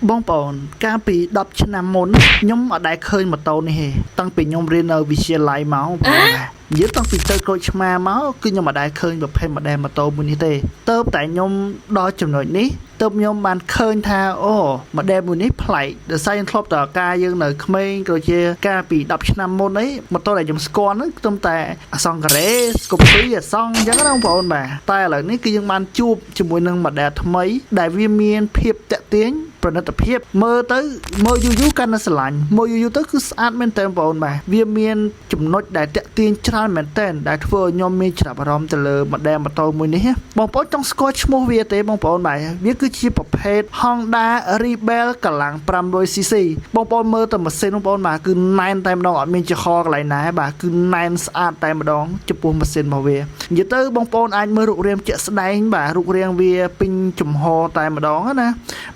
បងប្អូនកាលពី10ឆ្នាំមុនខ្ញុំអត់ដែលឃើញម៉ូតូនេះទេតាំងពីខ្ញុំរៀននៅវិទ្យាល័យមកបងប្អូននិយាយតាំងពីទៅក្រូចឆ្មាមកគឺខ្ញុំអត់ដែលឃើញប្រភេទម៉ូតូមួយនេះទេទៅតែខ្ញុំដល់ចំណុចនេះទៅខ្ញុំបានឃើញថាអូម៉ូដែលមួយនេះប្លែកដោយសារខ្ញុំធ្លាប់តការយើងនៅក្មេងក៏ជាកាលពី10ឆ្នាំមុនអីម៉ូតូដែលខ្ញុំស្គាល់ហ្នឹងគឺតែអសង្ការ៉េស្គូពីអសង្អញ្ចឹងណាបងប្អូនបាទតែឥឡូវនេះគឺយើងបានជួបជាមួយនឹងម៉ូដែលថ្មីដែលវាមានភាពតាក់ទាញប្រណិតភាពមើលទៅមើលយូរកាន់តែស្រឡាញ់មើលយូរទៅគឺស្អាតមែនតើបងប្អូនបាទវាមានចំណុចដែលតាក់ទាញច្រើនមែនតើដែលធ្វើឲ្យខ្ញុំមានចំណាប់អារម្មណ៍ទៅលើម៉ូតូមួយនេះបងប្អូនចង់ស្គាល់ឈ្មោះវាទេបងប្អូនបាទវាគឺជាប្រភេទ Honda Rebel កម្លាំង 500cc បងប្អូនមើលទៅម៉ាស៊ីនបងប្អូនបាទគឺណែនតែម្ដងអត់មានចំហកន្លែងណាបាទគឺណែនស្អាតតែម្ដងចំពោះម៉ាស៊ីនរបស់វានិយាយទៅបងប្អូនអាចមើលរូបរាងជាក់ស្ដែងបាទរូបរាងវាពេញចំហតែម្ដងណា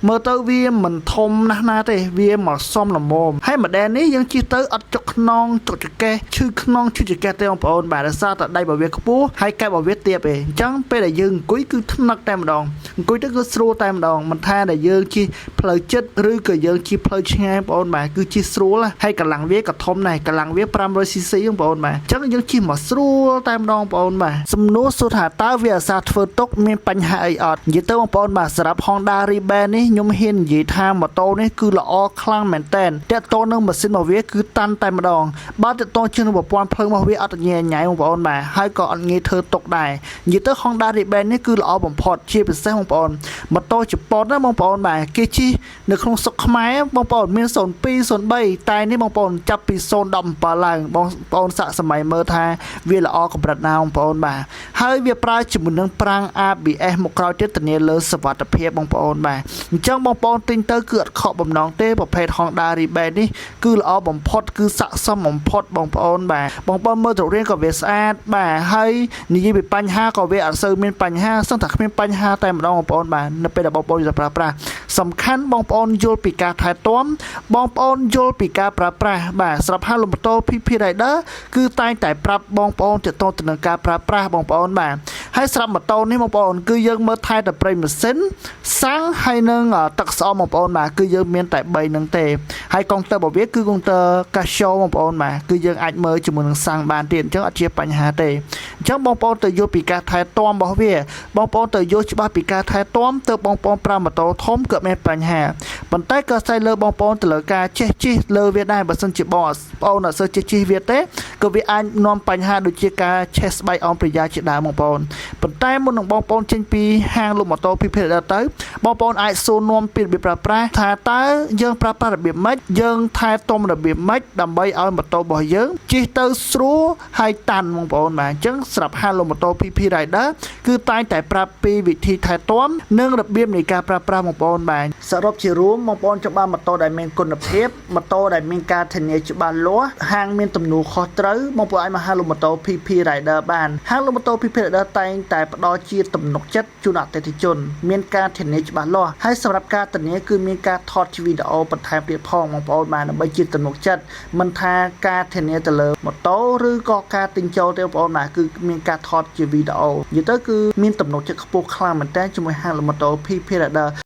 មើលទៅវាមិនធំណាស់ណាទេវាមកសមល្មមហើយម៉ូដែលនេះយើងជិះទៅអត់ចុកខ្នងចុកចកេះឈឺខ្នងឈឺចកេះទេបងប្អូនបាទដោយសារតែដៃរបស់វាខ្ពស់ហើយកែបរបស់វាទាបឯងអញ្ចឹងពេលដែលយើងអង្គុយគឺថ្នឹកតែម្ដងអង្គុយទៅគឺស្រួលតែម្ដងមិនថាដែលយើងជិះផ្លូវចិត្តឬក៏យើងជិះផ្លូវឆ្ងាយបងប្អូនបាទគឺជិះស្រួលហើយកម្លាំងវាក៏ធំដែរកម្លាំងវា 500cc បងប្អូនបាទអញ្ចឹងយើងជិះមកស្រួលតែម្ដងបងប្អូនបាទសំណួរសួរថាតើវាអាសាធ្វើទុកមានបញ្ហាអីអត់និយាយទៅបងប្អូនបាទសម្រាប់ Honda Rebel នេះខ្ញុំហ៊ាននិយាយថាម៉ូតូនេះគឺល្អខ្លាំងមែនតើតាក់ទងនឹងម៉ាស៊ីនរបស់វាគឺតាន់តែម្ដងបើតាក់ទងជាងប្រព័ន្ធភ្លើងរបស់វាអត់ញ៉ៃញ៉ៃបងប្អូនបាទហើយក៏អត់ងាយធ្វើទុកដែរនិយាយទៅ Honda Rebel នេះគឺល្អបំផុតជាពិសេសបងប្អូនម៉ូតូជប៉ុនណាបងប្អូនបាទគេជិះនៅក្នុងស្រុកខ្មែរបងប្អូនមាន02 03តែនេះបងប្អូនចាប់ពី017ឡើងបងប្អូនសាក់សម័យមើលថាវាល្អកម្រិតណាបងប្អូនបាទហើយវាប្រើជាមួយនឹងប្រាំង ABS មកក្រោយទៀតធានាលើសុវត្ថិភាពបងប្អូនបាទអញ្ចឹងបងប្អូនទិញទៅគឺអត់ខកបំណងទេប្រភេទ Honda Rebel នេះគឺល្អបំផុតគឺស័ក្តិសមបំផុតបងប្អូនបាទបងប្អូនមើលទៅរៀងក៏វាស្អាតបាទហើយនិយាយពីបញ្ហាក៏វាអត់សូវមានបញ្ហាសឹងតែគ្មានបញ្ហាតែម្ដងបងប្អូនបាទនៅពេលដែលបងប្អូនប្រើប្រាស់សំខាន់បងប្អូនយល់ពីការថែទាំបងប្អូនយល់ពីការប្រើប្រាស់បាទសម្រាប់ហាលម៉ូតូ PP Rider គឺតែងតែប្រាប់បងប្អូនទាក់ទងទៅនឹងការប្រើប្រាស់បងប្អូនបាទហើយសម្រាប់ម៉ូតូនេះបងប្អូនគឺយើងមើលថែតែប្រេងម៉ាស៊ីនសាំងហើយនឹងទឹកស្អមបងប្អូនបាទគឺយើងមានតែ3នឹងទេហើយកុងទ័ររបស់វាគឺកុងទ័រ Casio បងប្អូនបាទគឺយើងអាចមើលជាមួយនឹងសាំងបានទៀតអញ្ចឹងអត់ជាបញ្ហាទេអញ្ចឹងបងប្អូនទៅយល់ពីការថែទាំរបស់វាបងប្អូនទៅយល់ច្បាស់ពីការថែទាំទៅបងប្អូនប្រើម៉ូតូធំគឺមានបញ្ហាប៉ុន្តែក៏ស្អីលើបងប្អូនទៅលើការចេះជិះលើវាដែរបើសិនជាបងប្អូនអត់សូវចេះជិះវាទេក៏វាអាចនាំបញ្ហាដូចជាការឆេះស្បែកអមប្រយ៉ាជាដើមបងប្អូនប៉ុន្តែមុននឹងបងប្អូនចេញពីហាងលក់ម៉ូតូពីភេទទៅបងប្អូនអាចសួរនាំពីរបៀបប្រើប្រាស់ថាតើយើងប្រើប្រាស់របៀបម៉េចយើងថែទាំរបៀបម៉េចដើម្បីឲ្យម៉ូតូរបស់យើងជិះទៅស្រួលហើយតាន់បងប្អូនបាទអញ្ចឹងសម្រាប់ហាងលក់ម៉ូតូ PP Rider គឺតែងតែប្រាប់ពីវិធីថែទាំនិងរបៀបនៃការប្រើប្រាស់បងប្អូនបាទសរុបជារួមបងប្អូនចង់បានម៉ូតូដែលមានគុណភាពម៉ូតូដែលមានការធានាច្បាស់លាស់ហាងមានទំនួលខុសត្រូវបងប្អូនអាចមកហាងលក់ម៉ូតូ PP Rider បានហាងលក់ម៉ូតូ PP Rider តែងតែផ្ដល់ជាទំនុកចិត្តជូនអតិថិជនមានការធានាច្បាស់លាស់ហើយសម្រាប់ការធានាគឺមានការថតជាវីដេអូបន្ថែមទៀតផងបងប្អូនបានដើម្បីជាទំនុកចិត្តមិនថាការធានាទៅលើម៉ូតូឬក៏ការទិញចូលទេបងប្អូនណាគឺមានការថតជាវីដេអូនិយាយទៅគឺមានទំនុកចិត្តខ្ពស់ខ្លាំងមែនតើជាមួយហាងលក់ម៉ូតូ PP Rider